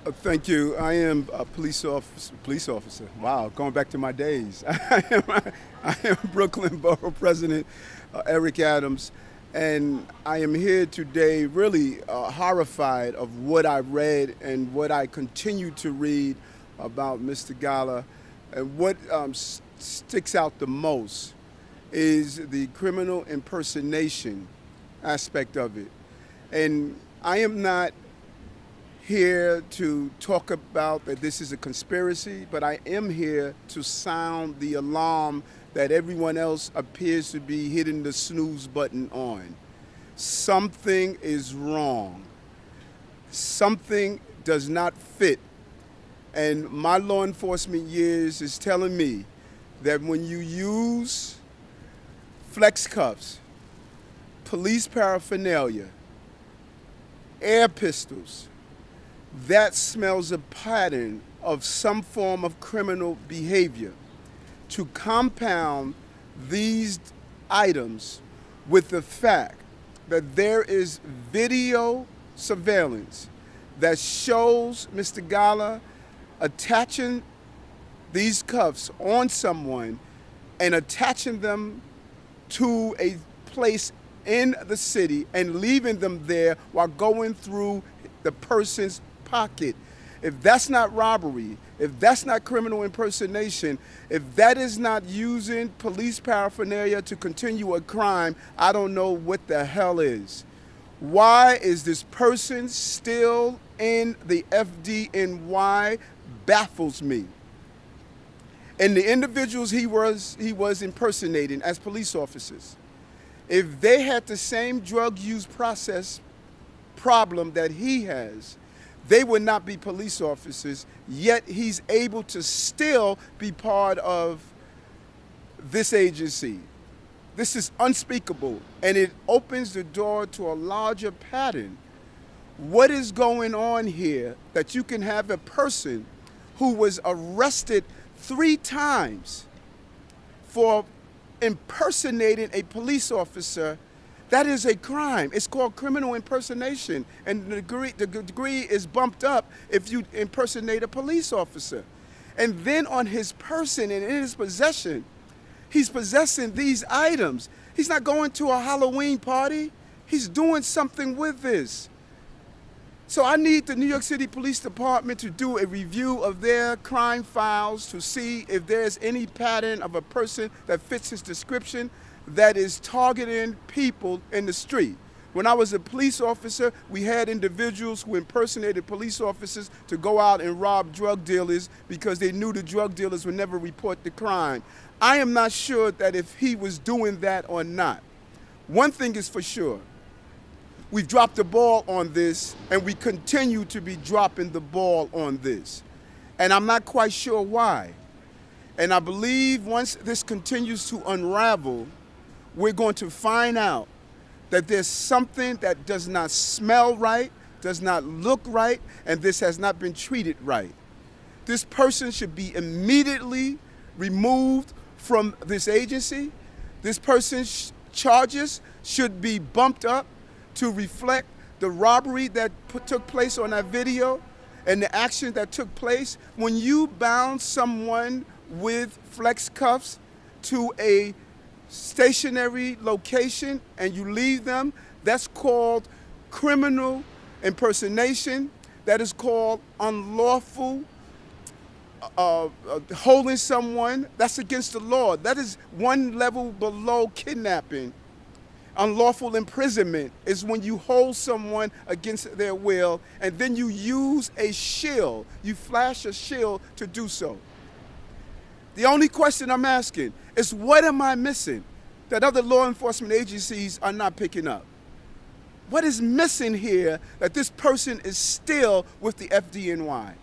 Thank you. I am a police officer. Police officer. Wow, going back to my days. I am Brooklyn Borough President Eric Adams, and I am here today really horrified of what I read and what I continue to read about Mr. Gala. And what sticks out the most is the criminal impersonation aspect of it. And I am not here to talk about that this is a conspiracy, but I am here to sound the alarm that everyone else appears to be hitting the snooze button on. Something is wrong. Something does not fit. And my law enforcement years is telling me that when you use flex cuffs, police paraphernalia, air pistols, that smells a pattern of some form of criminal behavior. To compound these items with the fact that there is video surveillance that shows Mr. Gala attaching these cuffs on someone and attaching them to a place in the city and leaving them there while going through the person's pocket. If that's not robbery, if that's not criminal impersonation, if that is not using police paraphernalia to continue a crime, I don't know what the hell is. Why is this person still in the FDNY baffles me. And the individuals he was impersonating as police officers, if they had the same drug use process problem that he has, they would not be police officers, yet he's able to still be part of this agency. This is unspeakable, and it opens the door to a larger pattern. What is going on here that you can have a person who was arrested 3 times for impersonating a police officer? That is a crime. It's called criminal impersonation, and the degree is bumped up if you impersonate a police officer. And then on his person and in his possession, he's possessing these items. He's not going to a Halloween party. He's doing something with this. So I need the New York City Police Department to do a review of their crime files to see if there's any pattern of a person that fits his description that is targeting people in the street. When I was a police officer, we had individuals who impersonated police officers to go out and rob drug dealers because they knew the drug dealers would never report the crime. I am not sure that if he was doing that or not. One thing is for sure. We've dropped the ball on this, and we continue to be dropping the ball on this. And I'm not quite sure why. And I believe once this continues to unravel, we're going to find out that there's something that does not smell right, does not look right, and this has not been treated right. This person should be immediately removed from this agency. This person's charges should be bumped up to reflect the robbery that took place on that video and the action that took place. When you bound someone with flex cuffs to a stationary location and you leave them, that's called criminal impersonation. That is called unlawful holding someone. That's against the law. That is one level below kidnapping. Unlawful imprisonment is when you hold someone against their will and then you use a shield, you flash a shield to do so. The only question I'm asking is, what am I missing that other law enforcement agencies are not picking up? What is missing here that this person is still with the FDNY?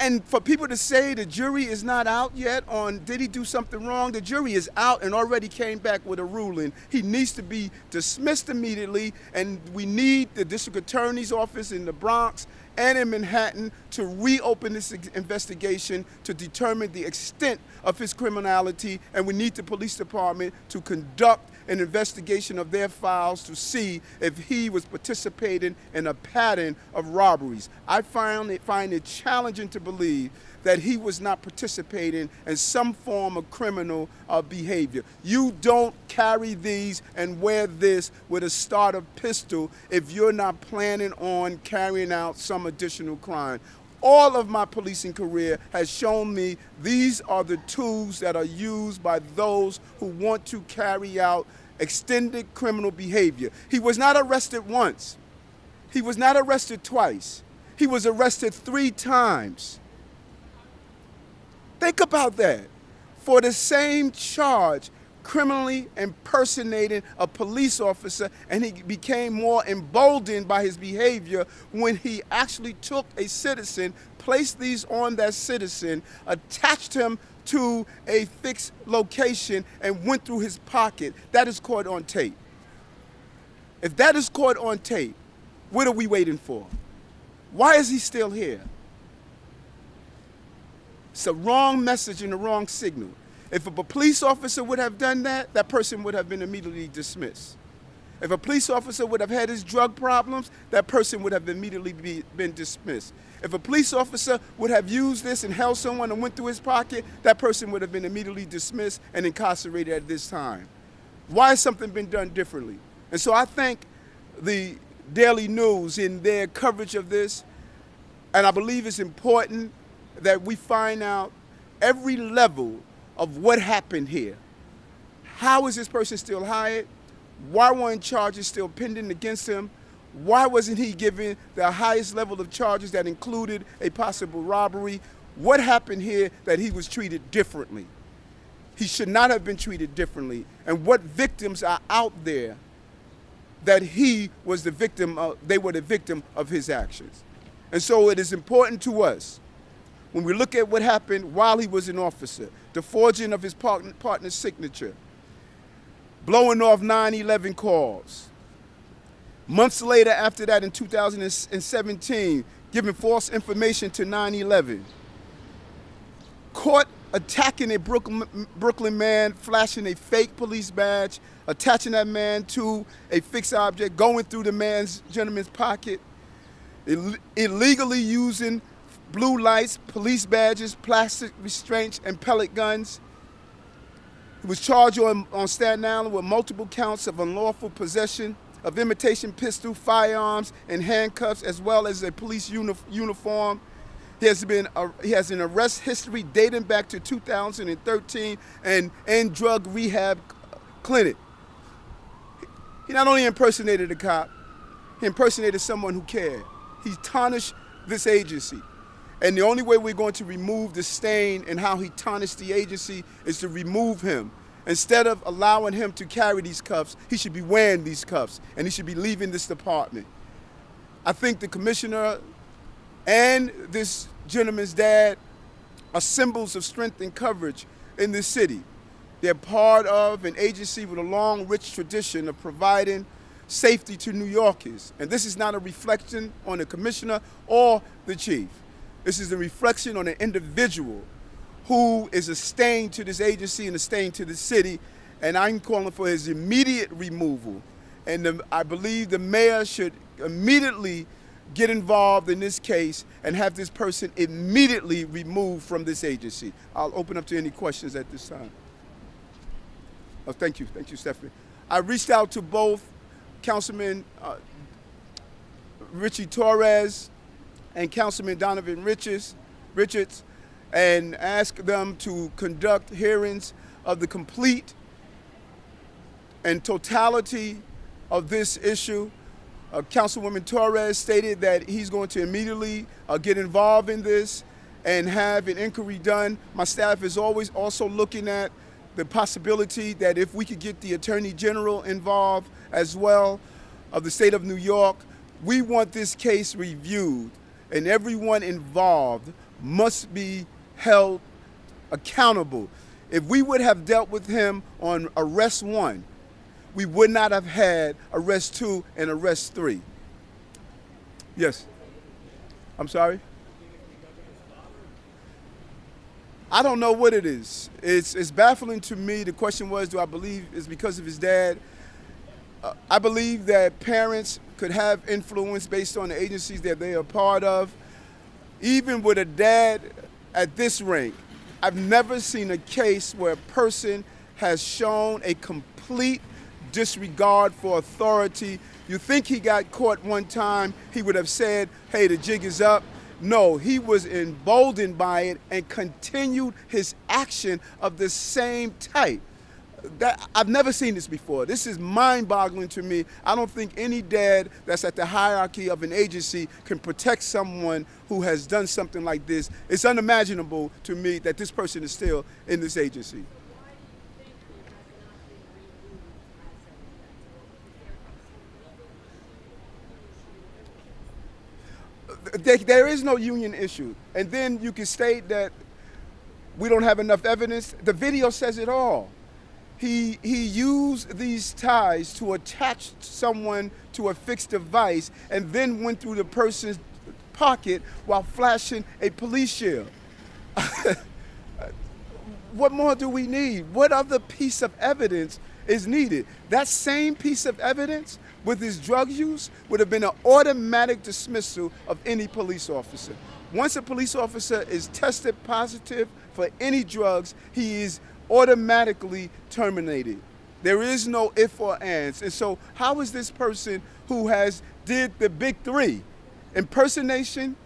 And for people to say the jury is not out yet on did he do something wrong, the jury is out and already came back with a ruling. He needs to be dismissed immediately, and we need the district attorney's office in the Bronx and in Manhattan to reopen this investigation to determine the extent of his criminality, and we need the police department to conduct an investigation of their files to see if he was participating in a pattern of robberies. I find it challenging to believe that he was not participating in some form of criminal behavior. You don't carry these and wear this with a starter pistol if you're not planning on carrying out some additional crime. All of my policing career has shown me these are the tools that are used by those who want to carry out extended criminal behavior. He was not arrested once. He was not arrested twice. He was arrested 3 times. Think about that. For the same charge, criminally impersonating a police officer, and he became more emboldened by his behavior when he actually took a citizen, placed these on that citizen, attached him to a fixed location, and went through his pocket. That is caught on tape. If that is caught on tape, what are we waiting for? Why is he still here? It's a wrong message and a wrong signal. If a police officer would have done that, that person would have been immediately dismissed. If a police officer would have had his drug problems, that person would have immediately been dismissed. If a police officer would have used this and held someone and went through his pocket, that person would have been immediately dismissed and incarcerated at this time. Why has something been done differently? And so I thank the Daily News in their coverage of this, and I believe it's important that we find out every level of what happened here. How is this person still hired? Why weren't charges still pending against him? Why wasn't he given the highest level of charges that included a possible robbery? What happened here that he was treated differently? He should not have been treated differently. And what victims are out there that he was the victim of, they were the victim of his actions. And so it is important to us, when we look at what happened while he was an officer, the forging of his partner's signature, blowing off 9/11 calls. Months later after that, in 2017, giving false information to 9/11. Caught attacking a Brooklyn man, flashing a fake police badge, attaching that man to a fixed object, going through the gentleman's pocket, illegally using blue lights, police badges, plastic restraints, and pellet guns. He was charged on Staten Island with multiple counts of unlawful possession of imitation pistol, firearms, and handcuffs, as well as a police uniform. He has an arrest history dating back to 2013 and drug rehab clinic. He not only impersonated a cop, he impersonated someone who cared. He tarnished this agency. And the only way we're going to remove the stain in how he tarnished the agency is to remove him. Instead of allowing him to carry these cuffs, he should be wearing these cuffs, and he should be leaving this department. I think the commissioner and this gentleman's dad are symbols of strength and courage in this city. They're part of an agency with a long, rich tradition of providing safety to New Yorkers. And this is not a reflection on the commissioner or the chief. This is a reflection on an individual who is a stain to this agency and a stain to the city, and I'm calling for his immediate removal. And I believe the mayor should immediately get involved in this case and have this person immediately removed from this agency. I'll open up to any questions at this time. Oh, thank you, Stephanie. I reached out to both Councilman Richie Torres and Councilman Donovan Richards and ask them to conduct hearings of the complete and totality of this issue. Councilwoman Torres stated that he's going to immediately get involved in this and have an inquiry done. My staff is always also looking at the possibility that if we could get the Attorney General involved as well of the state of New York, we want this case reviewed, and everyone involved must be held accountable. If we would have dealt with him on arrest 1, we would not have had arrest 2 and arrest 3. Yes. I'm sorry? I don't know what it is. It's baffling to me. The question was, do I believe it's because of his dad? I believe that parents could have influence based on the agencies that they are part of. Even with a dad at this rank, I've never seen a case where a person has shown a complete disregard for authority. You think he got caught one time, he would have said, hey, the jig is up. No, he was emboldened by it and continued his action of the same type. I've never seen this before. This is mind-boggling to me. I don't think any dad that's at the hierarchy of an agency can protect someone who has done something like this. It's unimaginable to me that this person is still in this agency. There is no union issue. And then you can state that we don't have enough evidence. The video says it all. He used these ties to attach someone to a fixed device and then went through the person's pocket while flashing a police shield. What more do we need? What other piece of evidence is needed? That same piece of evidence with his drug use would have been an automatic dismissal of any police officer. Once a police officer is tested positive for any drugs, he is automatically terminated. There is no if or ands. And so how is this person who has did the big three, impersonation,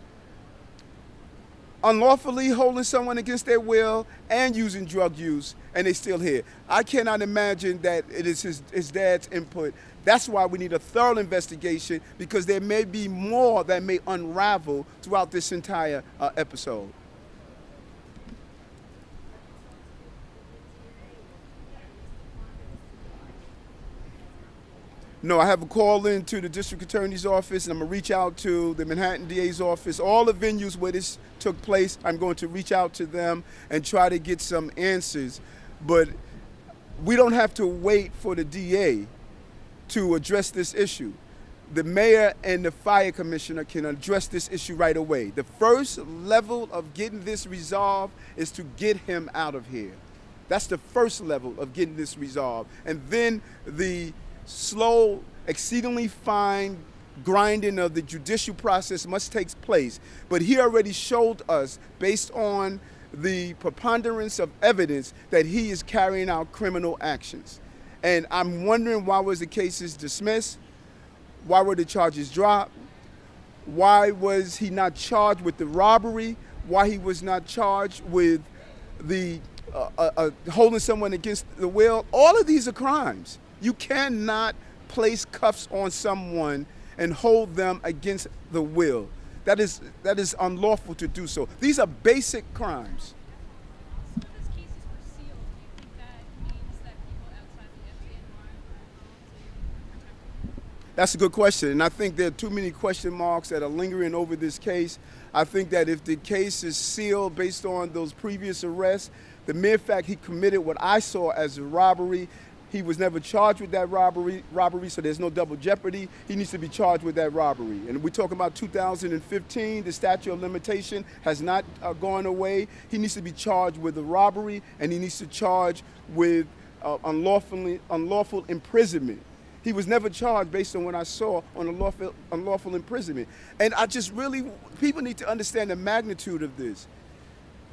unlawfully holding someone against their will, and using drug use, and they still here? I cannot imagine that it is his dad's input. That's why we need a thorough investigation, because there may be more that may unravel throughout this entire episode. No, I have a call in to the district attorney's office, and I'm going to reach out to the Manhattan DA's office. All the venues where this took place, I'm going to reach out to them and try to get some answers. But we don't have to wait for the DA to address this issue. The mayor and the fire commissioner can address this issue right away. The first level of getting this resolved is to get him out of here. That's the first level of getting this resolved. And then the slow, exceedingly fine grinding of the judicial process must take place. But he already showed us, based on the preponderance of evidence, that he is carrying out criminal actions. And I'm wondering, why was the cases dismissed? Why were the charges dropped? Why was he not charged with the robbery? Why he was not charged with the holding someone against the will? All of these are crimes. You cannot place cuffs on someone and hold them against the will. That is unlawful to do so. These are basic crimes. Some of those cases were sealed. Do you think that means that people outside the FDNY are protected? That's a good question, and I think there are too many question marks that are lingering over this case. I think that if the case is sealed based on those previous arrests, the mere fact he committed what I saw as a robbery, he was never charged with that robbery, so there's no double jeopardy. He needs to be charged with that robbery. And we're talking about 2015, the statute of limitation has not gone away. He needs to be charged with the robbery, and he needs to charge with unlawful imprisonment. He was never charged based on what I saw on unlawful imprisonment. And I just really, people need to understand the magnitude of this.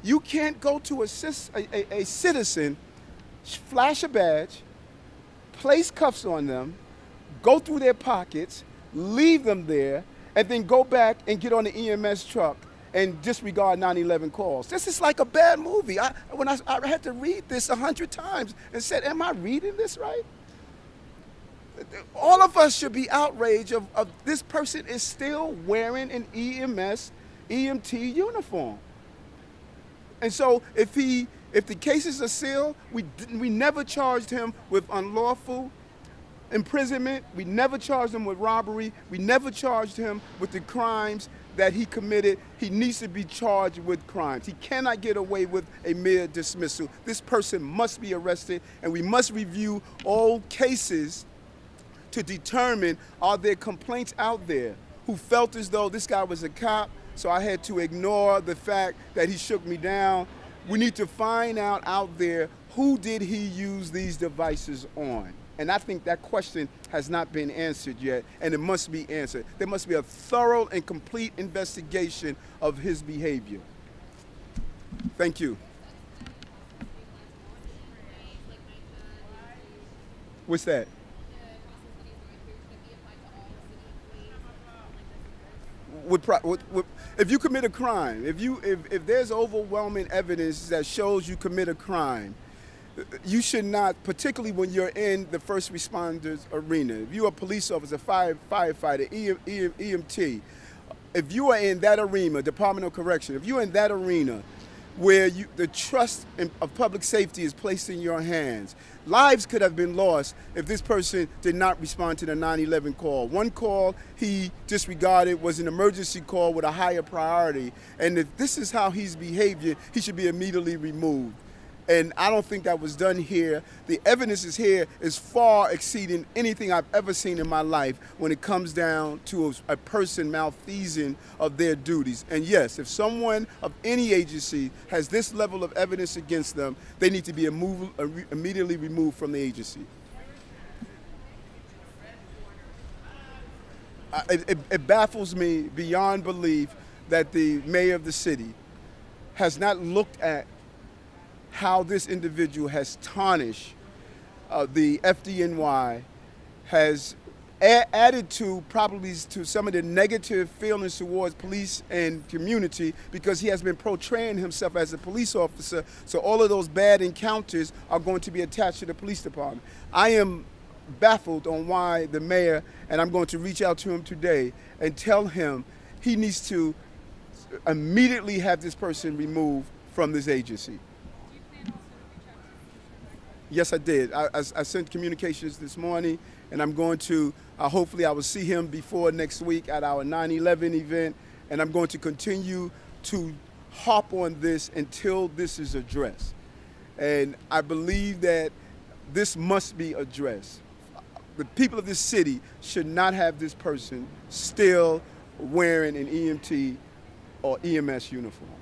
You can't go to a citizen, flash a badge, place cuffs on them, go through their pockets, leave them there, and then go back and get on the EMS truck and disregard 911 calls. This is like a bad movie. I had to read this 100 times and said, am I reading this right? All of us should be outraged of this person is still wearing an EMT uniform. And so if the cases are sealed, we never charged him with unlawful imprisonment. We never charged him with robbery. We never charged him with the crimes that he committed. He needs to be charged with crimes. He cannot get away with a mere dismissal. This person must be arrested, and we must review all cases to determine, are there complaints out there who felt as though this guy was a cop, so I had to ignore the fact that he shook me down. We need to find out there who did he use these devices on. And I think that question has not been answered yet, and it must be answered. There must be a thorough and complete investigation of his behavior. Thank you. What's that? If you commit a crime, if there's overwhelming evidence that shows you commit a crime, you should not, particularly when you're in the first responders arena. If you're a police officer, firefighter, EMT, if you are in that arena, Department of Correction, if you're in that arena where the trust of public safety is placed in your hands, lives could have been lost if this person did not respond to the 911 call. One call he disregarded was an emergency call with a higher priority, and if this is how he's behaving, he should be immediately removed. And I don't think that was done here. The evidence is here is far exceeding anything I've ever seen in my life when it comes down to a person malfeasing of their duties. And yes, if someone of any agency has this level of evidence against them, they need to be immediately removed from the agency. It baffles me beyond belief that the mayor of the city has not looked at how this individual has tarnished the FDNY, has added to probably to some of the negative feelings towards police and community, because he has been portraying himself as a police officer. So all of those bad encounters are going to be attached to the police department. I am baffled on why the mayor, and I'm going to reach out to him today and tell him he needs to immediately have this person removed from this agency. Yes, I did. I sent communications this morning, and I'm going to, hopefully I will see him before next week at our 9/11 event, and I'm going to continue to harp on this until this is addressed. And I believe that this must be addressed. The people of this city should not have this person still wearing an EMT or EMS uniform.